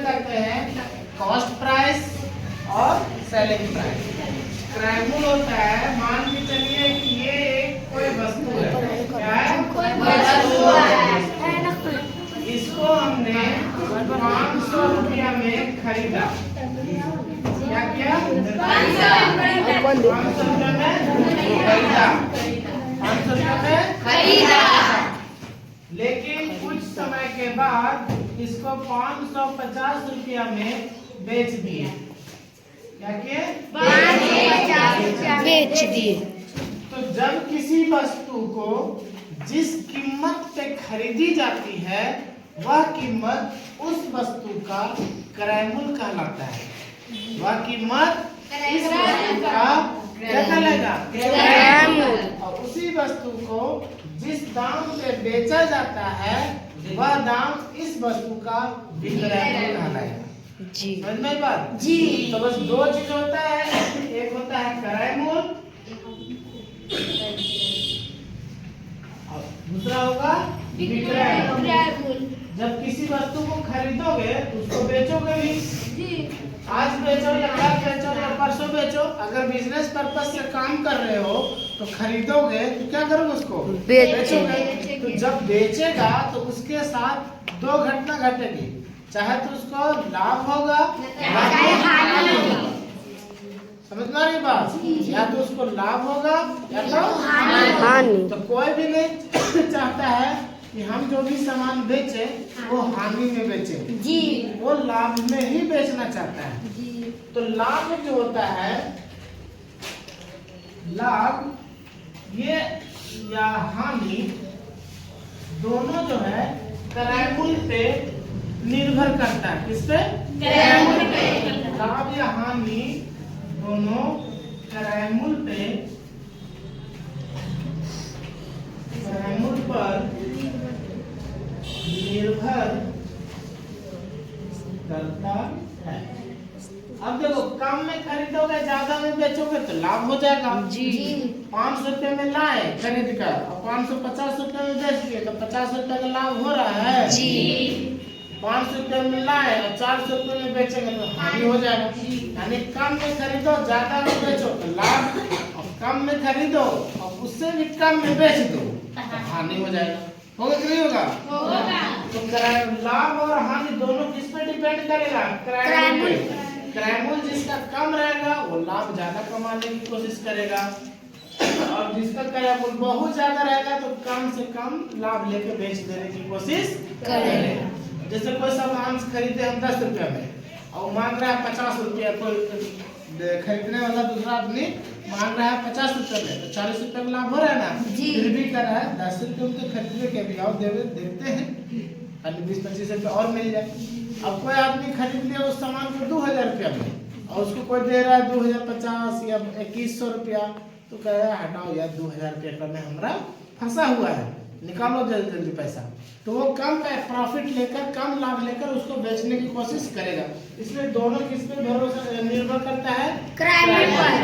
करते हैं cost price और सेलिंग प्राइस। क्रय मूल्य होता है, मान के चलिए कि ये एक कोई वस्तु है, क्या है? इसको हमने 500 रुपया में खरीदा। क्या किया? 500 रुपया में खरीदा। 500 रुपया में खरीदा। लेकिन कुछ समय के बाद इसको 550 रुपया में बेच दिए। क्या किए? बेच दिए। तो जब किसी वस्तु को जिस कीमत पे खरीदी जाती है वह कीमत उस वस्तु का क्रय मूल्य कहलाता है। वह कीमत इस वस्तु का क्या कहलाएगा? क्रय मूल्य। और उसी वस्तु को जिस दाम पे बेचा जाता है वह दाम इस वस्तु का विक्रय मूल्य कहलाएगा। जी समझ में बात? जी। तो बस दो चीज होता है, एक होता है क्रय मूल्य और दूसरा होगा विक्रय मूल्य। जब किसी वस्तु को खरीदोगे तो उसको बेचोगे भी। आज बेचो या कल बेचो या परसों बेचो, अगर बिजनेस पर्पस से काम कर रहे हो तो खरीदोगे तो क्या करोगे? उसको बेचोगे। तो जब बेचेगा तो उसके साथ दो घटना घटेगी, चाहे तो उसको लाभ होगा चाहे हानि होगा। समझ में आ रही बात? या तो उसको लाभ होगा या तो हानि। तो कोई भी नहीं चाहता है कि हम जो भी सामान बेचे वो हानि में बेचे जी, वो लाभ में ही बेचना चाहता है जी। तो लाभ जो होता है, लाभ ये या हानि दोनों जो है क्रय मूल्य पे निर्भर करता है। किस पे? क्रय मूल्य पे। लाभ या हानि दोनों क्रय मूल्य पे, क्रय मूल्य पर निर्भर करता है। अब देखो, कम में खरीदोगे ज्यादा में बेचोगे तो लाभ हो जाएगा जी। 500 रुपये में लाए खरीद कर और 550 रुपये में बेच दिए तो 50 रुपये का लाभ हो रहा है जी। 500 रुपये में लाए और 400 रुपये में बेचेंगे तो हानि हो जाएगा। यानी कम में खरीदो ज्यादा में बेचो तो लाभ, और कम में खरीदो और उससे भी कम में बेच दो तो हानि हो जाएगा। होगा कि नहीं होगा? तो लाभ और हानि दोनों किस पे डिपेंड करेगा? क्रय मूल्य। क्रय मूल्य जिसका कम रहेगा वो लाभ ज्यादा कमाने की कोशिश करेगा, और जिसका क्रय मूल्य बहुत ज्यादा रहेगा तो कम से कम लाभ लेके बेच देने की कोशिश करेगा। जैसे कोई सामान खरीदे हम 10 रुपया में और मांग रहा है 50 रुपया, कोई खरीदने वाला दूसरा आदमी मांग रहा है 50 रुपये में, तो 40 रुपये का लाभ हो रहा है ना जी। फिर भी कर रहा है 10 रुपये में तो खरीदने के भी आओ देखते हैं 20-25 रुपये और मिल जाए। अब कोई आदमी खरीद लिया उस सामान को 2000 रुपया में और उसको कोई दे रहा है 2050 या 2100 रुपया, तो कह रहा है हटाओ यार 2000 रुपया में हमारा फंसा हुआ है, निकालो जल्दी जल्दी पैसा। तो वो कम प्रॉफिट लेकर, कम लाभ लेकर उसको बेचने की कोशिश करेगा। इसलिए दोनों किस पे भरोसा निर्भर करता है? क्रय मूल्य पर।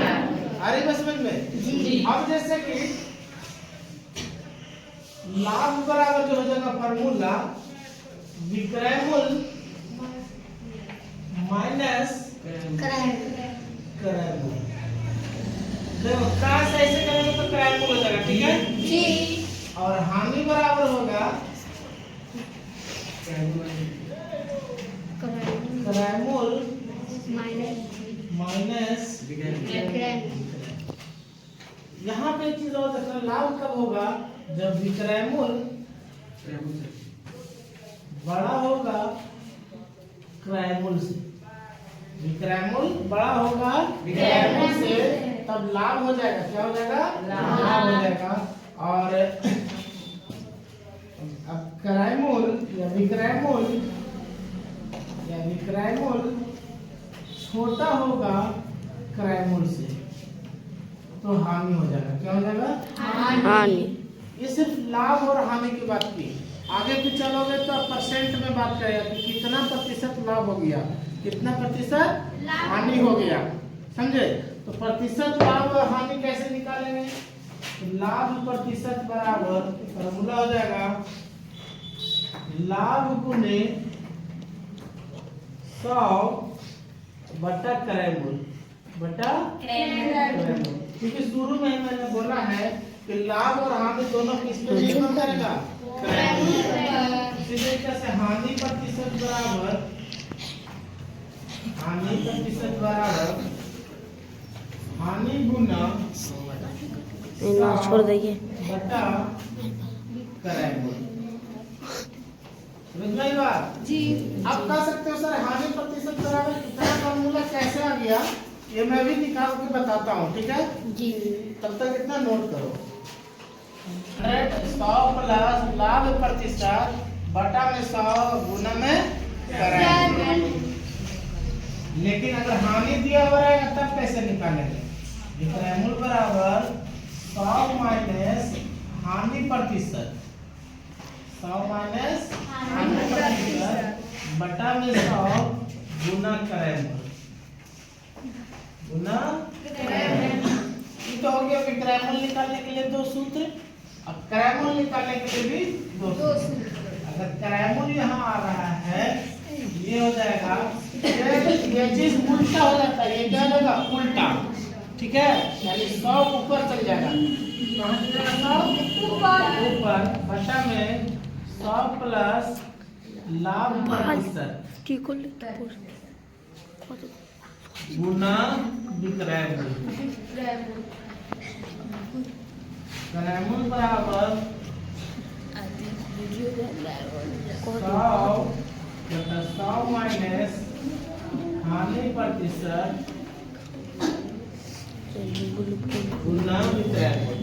अरे बस समझ में जी। अब जैसे कि लाभ बराबर जो हो जाएगा फॉर्मूला विक्रय मूल्य माइनस क्रय मूल्य। देखो काश ऐसे करेंगे तो क्रय मूल्य हो जाएगा, ठीक है जी। और हानि बराबर होगा क्रय मूल्य माइनस विक्रय। यहाँ पे एक चीज और देखना, लाभ कब होगा? जब विक्रय मूल्य बड़ा होगा क्रय मूल्य से। विक्रय मूल्य बड़ा होगा विक्रय मूल्य से, तब लाभ हो जाएगा। क्या हो जाएगा? लाभ हो जाएगा। और अब क्रय मूल्य या विक्रय मूल्य छोटा होगा क्रय मूल्य से तो हानि हो जाएगा। क्या हो जाएगा? हानि। ये सिर्फ लाभ और हानि की बात की। आगे भी चलोगे तो परसेंट में बात करेगा कि कितना प्रतिशत लाभ हो गया, कितना प्रतिशत हानि हो गया, समझे? तो प्रतिशत लाभ और हानि कैसे निकालेंगे? तो लाभ प्रतिशत बराबर फॉर्मूला हो जाएगा लाभ गुने 100 बटा क्रयमूल बटा क्रयमूल, क्योंकि शुरू में मैंने बोला है कि लाभ और हानि दोनों किस पे निर्भर करेगा, क्रयमूल। इसी तरीके से हानि प्रतिशत बराबर हानि गुना छोड़ देंगे बटा क्रयमूल। समझ में आई बात? जी। आप कह सकते हो सर हानि प्रतिशत बराबर कितना फॉर्मूला कैसे आ गया, ये मैं भी निकाल के बताता हूँ, ठीक है जी। तब तक इतना नोट करो। 100 प्लस लाभ प्रतिशत बटा में 100 गुना में क्रयमूल। लेकिन अगर हानि दिया हुआ रहेगा तब कैसे निकालेंगे? क्रयमूल बराबर 100 माइनस हानि प्रतिशत, 100 माइनस हानि प्रतिशत बटा में 100 गुना क्रयमूल, गुना क्रयमूल। ये तो हो गया कि क्रयमूल निकालने के लिए दो सूत्र, अब क्रयमूल निकालने के लिए भी दो सूत्र। अगर क्रयमूल यहाँ आ रहा है, ये हो जाएगा, ये चीज उल्टा हो जाता है, ये क्या हो जाएगा उल्टा, ठीक है, यानी 100 ऊपर चल जाएगा, कहाँ चलेगा 100 ऊपर बटा में 100 प्लस लाभ प्रतिशत गुना क्रयमूल। क्रयमूल बराबर 100 माइनस हानि प्रतिशत गुना क्रयमूल।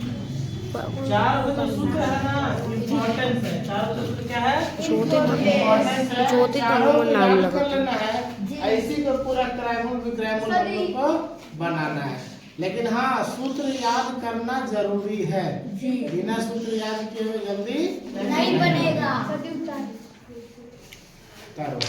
4 का तो सूत्र है ना, इम्पोर्टेंस है। 4 का सूत्र क्या है? ज्योति का नाम लगा लेना है, ऐसी को पूरा क्रयमूल विक्रयमूल हम लोग को बनाना है। लेकिन हाँ, सूत्र याद करना जरूरी है, बिना सूत्र याद किए हुए जल्दी नहीं बनेगा। करो।